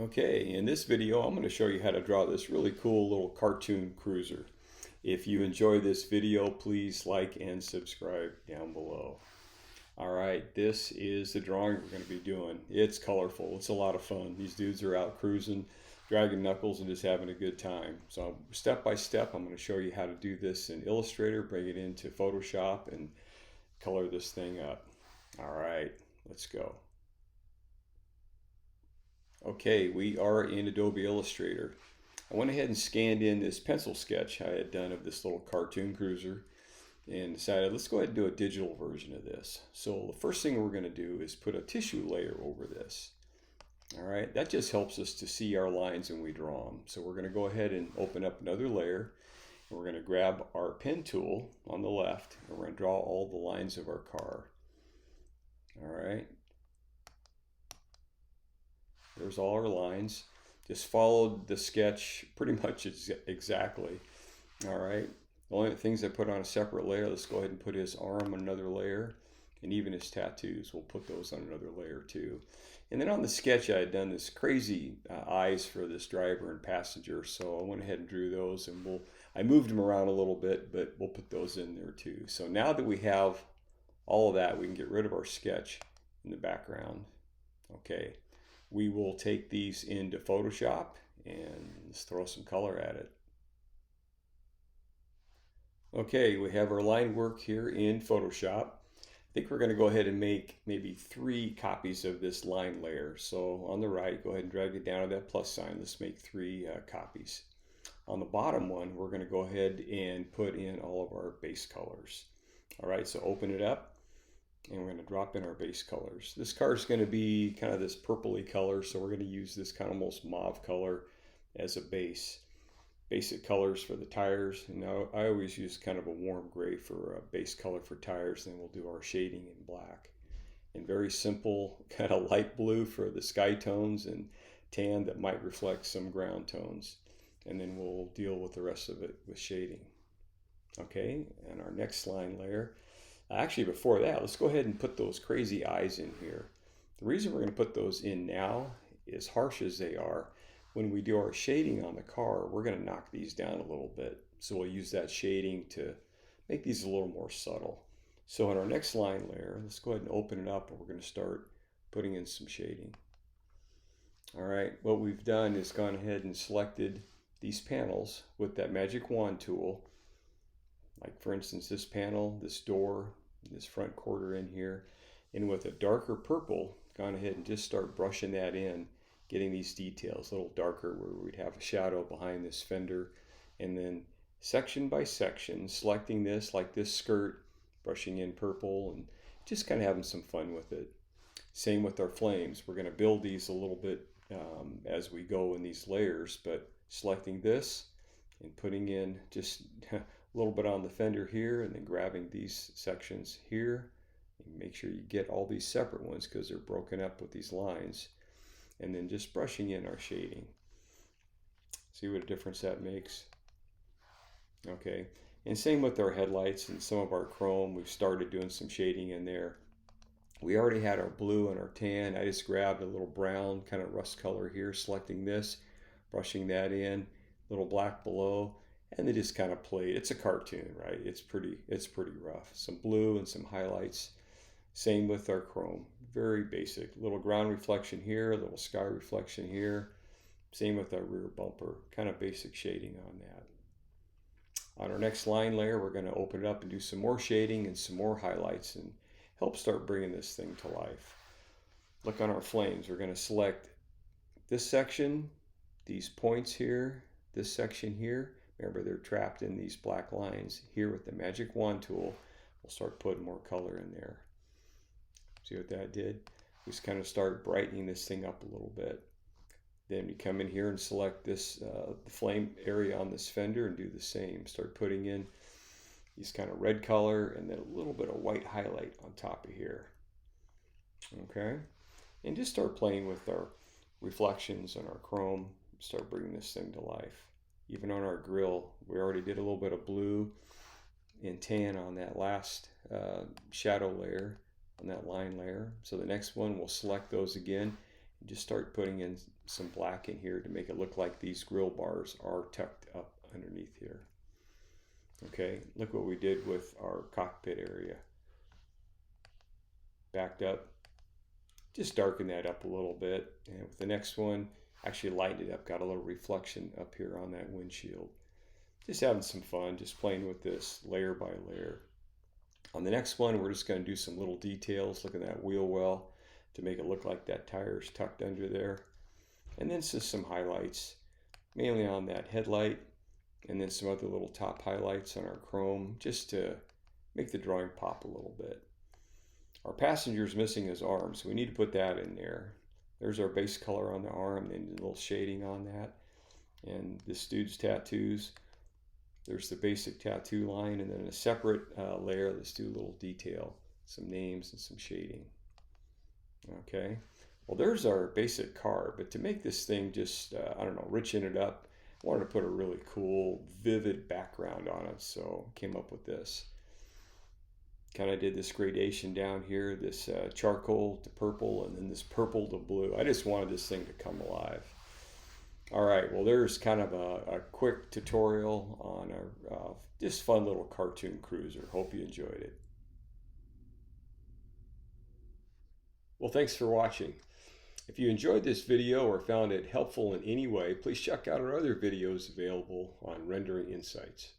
Okay, in this video I'm going to show you how to draw this really cool little cartoon cruiser. If you enjoy this video, please like and subscribe down below. Alright, this is the drawing we're going to be doing. It's colorful, it's a lot of fun. These dudes are out cruising, dragging knuckles and just having a good time. So step by step I'm going to show you how to do this in Illustrator, bring it into Photoshop and color this thing up. Alright, let's go. Okay, we are in Adobe Illustrator. I went ahead and scanned in this pencil sketch I had done of this little cartoon cruiser and decided let's go ahead and do a digital version of this. So the first thing we're going to do is put a tissue layer over this. All right, that just helps us to see our lines when we draw them. So we're going to go ahead and open up another layer. And we're going to grab our pen tool on the left and we're going to draw all the lines of our car. All right. There's all our lines. Just followed the sketch pretty much exactly. All right. The only things I put on a separate layer, let's go ahead and put his arm on another layer. And even his tattoos, we'll put those on another layer too. And then on the sketch, I had done this crazy eyes for this driver and passenger. So I went ahead and drew those and I moved them around a little bit, but we'll put those in there too. So now that we have all of that, we can get rid of our sketch in the background. Okay. We will take these into Photoshop and let's throw some color at it. Okay, we have our line work here in Photoshop. I think we're going to go ahead and make maybe 3 copies of this line layer. So on the right, go ahead and drag it down to that plus sign. Let's make 3 copies. On the bottom one, we're going to go ahead and put in all of our base colors. All right, so open it up. And we're going to drop in our base colors. This car is going to be kind of this purpley color, so we're going to use this kind of almost mauve color as a base. Basic colors for the tires, and now I always use kind of a warm gray for a base color for tires, then we'll do our shading in black. And very simple, kind of light blue for the sky tones and tan that might reflect some ground tones. And then we'll deal with the rest of it with shading. Okay, and our next line layer. Actually, before that, let's go ahead and put those crazy eyes in here. The reason we're going to put those in now, as harsh as they are, when we do our shading on the car, we're going to knock these down a little bit. So we'll use that shading to make these a little more subtle. So in our next line layer, let's go ahead and open it up and we're going to start putting in some shading. All right, what we've done is gone ahead and selected these panels with that magic wand tool. Like for instance, this panel, this door, this front quarter in here, and with a darker purple, gone ahead and just start brushing that in, getting these details a little darker where we'd have a shadow behind this fender, and then section by section, selecting this like this skirt, brushing in purple, and just kind of having some fun with it. Same with our flames. We're going to build these a little bit as we go in these layers, but selecting this and putting in just a little bit on the fender here and then grabbing these sections here. And make sure you get all these separate ones because they're broken up with these lines. And then just brushing in our shading. See what a difference that makes? Okay, and same with our headlights and some of our chrome. We've started doing some shading in there. We already had our blue and our tan. I just grabbed a little brown kind of rust color here, selecting this, brushing that in, little black below, and they just kind of played. It's a cartoon, right? It's pretty rough. Some blue and some highlights. Same with our chrome, very basic. Little ground reflection here, a little sky reflection here. Same with our rear bumper, kind of basic shading on that. On our next line layer, we're going to open it up and do some more shading and some more highlights and help start bringing this thing to life. Look on our flames, we're going to select this section, these points here, this section here. Remember, they're trapped in these black lines. Here with the magic wand tool, we'll start putting more color in there. See what that did? Just kind of start brightening this thing up a little bit. Then we come in here and select this the flame area on this fender and do the same. Start putting in these kind of red color and then a little bit of white highlight on top of here. Okay, and just start playing with our reflections and our chrome. Start bringing this thing to life. Even on our grill, we already did a little bit of blue and tan on that last shadow layer, on that line layer. So the next one, we'll select those again just start putting in some black in here to make it look like these grill bars are tucked up underneath here. Okay, look what we did with our cockpit area. Backed up, just darken that up a little bit. And with the next one, actually lightened it up, got a little reflection up here on that windshield. Just having some fun, just playing with this layer by layer. On the next one, we're just going to do some little details. Look at that wheel well to make it look like that tire's tucked under there. And then just some highlights, mainly on that headlight, and then some other little top highlights on our chrome, just to make the drawing pop a little bit. Our passenger's missing his arm, so we need to put that in there. There's our base color on the arm, then a little shading on that. And this dude's tattoos. There's the basic tattoo line, and then a separate layer. Let's do a little detail, some names and some shading. Okay, well, there's our basic car, but to make this thing just, I don't know, richen it up, I wanted to put a really cool, vivid background on it, so came up with this. Kind of did this gradation down here, this charcoal to purple, and then this purple to blue. I just wanted this thing to come alive. All right, well, there's kind of a quick tutorial on our just fun little cartoon cruiser. Hope you enjoyed it. Well, thanks for watching. If you enjoyed this video or found it helpful in any way, please check out our other videos available on Rendering Insights.